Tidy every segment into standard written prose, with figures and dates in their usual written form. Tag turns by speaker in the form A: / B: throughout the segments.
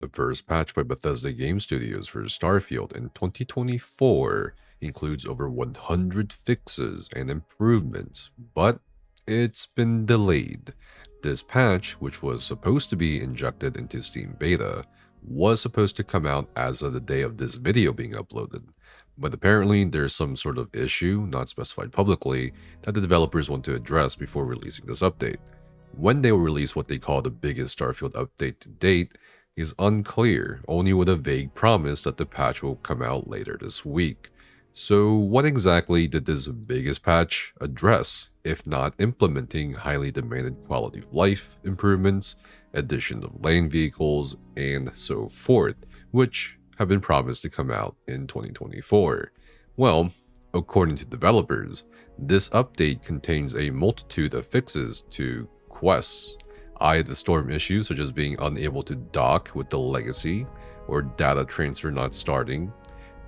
A: The first patch by Bethesda Game Studios for Starfield in 2024 includes over 100 fixes and improvements, but it's been delayed. This patch, which was supposed to be injected into Steam Beta, was supposed to come out as of the day of this video being uploaded, but apparently there's some sort of issue, not specified publicly, that the developers want to address before releasing this update. When they will release what they call the biggest Starfield update to date is unclear, only with a vague promise that the patch will come out later this week. So what exactly did this biggest patch address, if not implementing highly demanded quality of life improvements, addition of land vehicles, and so forth, which have been promised to come out in 2024? Well, according to developers, this update contains a multitude of fixes to quests, the storm issues such as being unable to dock with the legacy or data transfer not starting,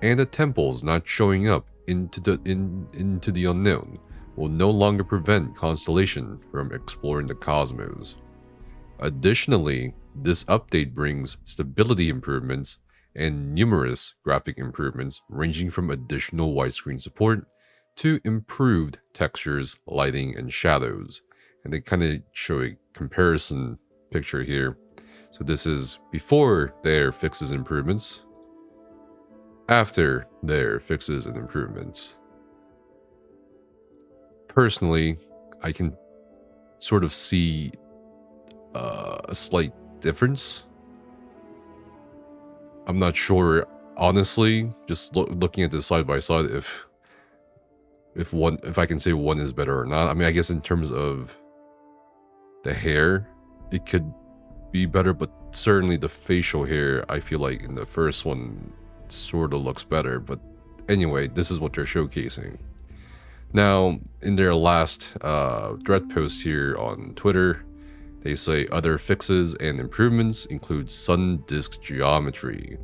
A: and the temples not showing up into the unknown will no longer prevent Constellation from exploring the cosmos. Additionally, this update brings stability improvements and numerous graphic improvements ranging from additional widescreen support to improved textures, lighting, and shadows. And they kind of show a comparison picture here. So this is before their fixes and improvements, after their fixes and improvements. Personally, I can sort of see a slight difference. I'm not sure, honestly, just looking at this side by side, if I can say one is better or not. I mean, I guess in terms of the hair, it could be better, but certainly the facial hair, I feel like in the first one sort of looks better. But anyway, this is what they're showcasing. Now, in their last thread post here on Twitter, they say other fixes and improvements include sun disk geometry,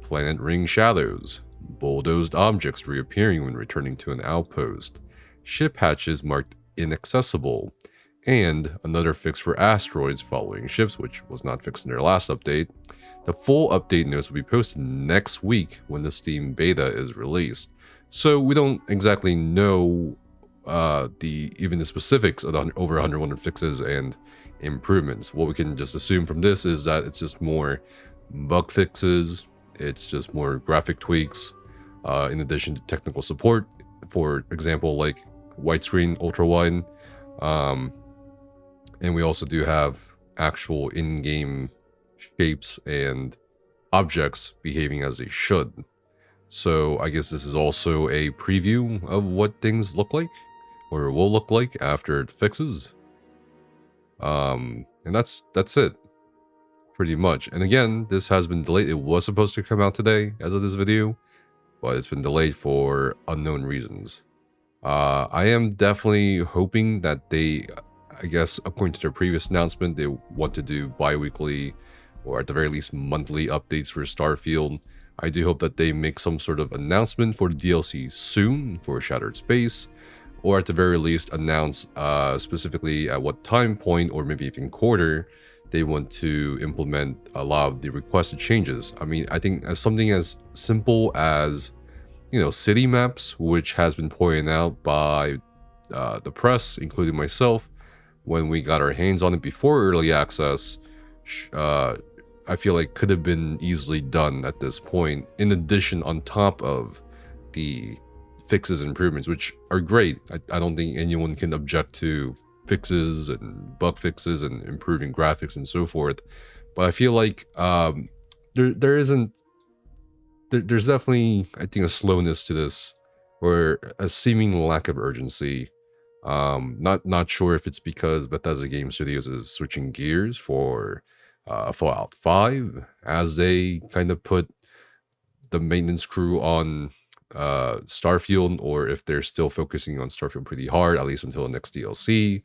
A: planet ring shadows, bulldozed objects reappearing when returning to an outpost, ship hatches marked inaccessible, and another fix for asteroids following ships, which was not fixed in their last update. The full update notes will be posted next week when the Steam beta is released. So we don't exactly know even the specifics of the over 100 fixes and improvements. What we can just assume from this is that it's just more bug fixes, it's just more graphic tweaks, in addition to technical support. For example, like widescreen, ultra wide. And we also do have actual in-game shapes and objects behaving as they should. So I guess this is also a preview of what things look like, or will look like after it fixes. And that's it, pretty much. And again, this has been delayed. It was supposed to come out today as of this video, but it's been delayed for unknown reasons. I am definitely hoping that they, I guess, according to their previous announcement, they want to do bi-weekly or at the very least monthly updates for Starfield. I do hope that they make some sort of announcement for the DLC soon for Shattered Space, or at the very least announce specifically at what time point or maybe even quarter they want to implement a lot of the requested changes. I mean, I think as something as simple as, you know, city maps, which has been pointed out by the press, including myself, when we got our hands on it before early access, I feel like could have been easily done at this point, in addition on top of the fixes and improvements, which are great. I don't think anyone can object to fixes and bug fixes and improving graphics and so forth, but I feel like there's definitely, I think, a slowness to this, or a seeming lack of urgency. Not sure if it's because Bethesda Game Studios is switching gears for Fallout 5, as they kind of put the maintenance crew on Starfield, or if they're still focusing on Starfield pretty hard, at least until the next DLC.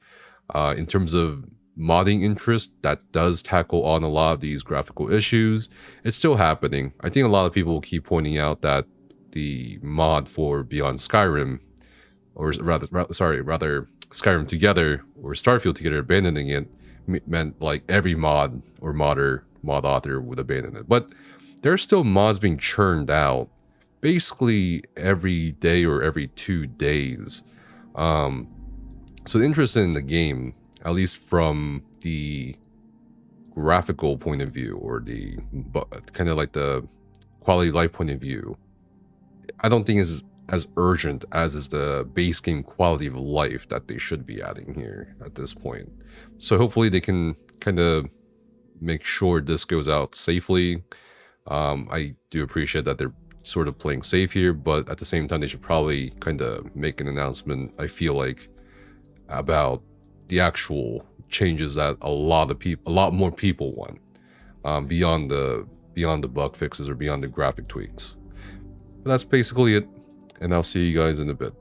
A: In terms of modding interest, that does tackle on a lot of these graphical issues. It's still happening. I think a lot of people keep pointing out that the mod for Beyond Skyrim, or rather Skyrim Together or Starfield Together, abandoning it, meant like every mod or modder mod author would abandon it. But there are still mods being churned out basically every day or every 2 days. So the interest in the game, at least from the graphical point of view or the kind of like the quality of life point of view, I don't think is as urgent as is the base game quality of life that they should be adding here at this point. So hopefully they can kind of make sure this goes out safely. I do appreciate that they're sort of playing safe here, but at the same time they should probably kind of make an announcement, I feel like, about the actual changes that a lot more people want, beyond the bug fixes or beyond the graphic tweaks. But that's basically it, and I'll see you guys in a bit.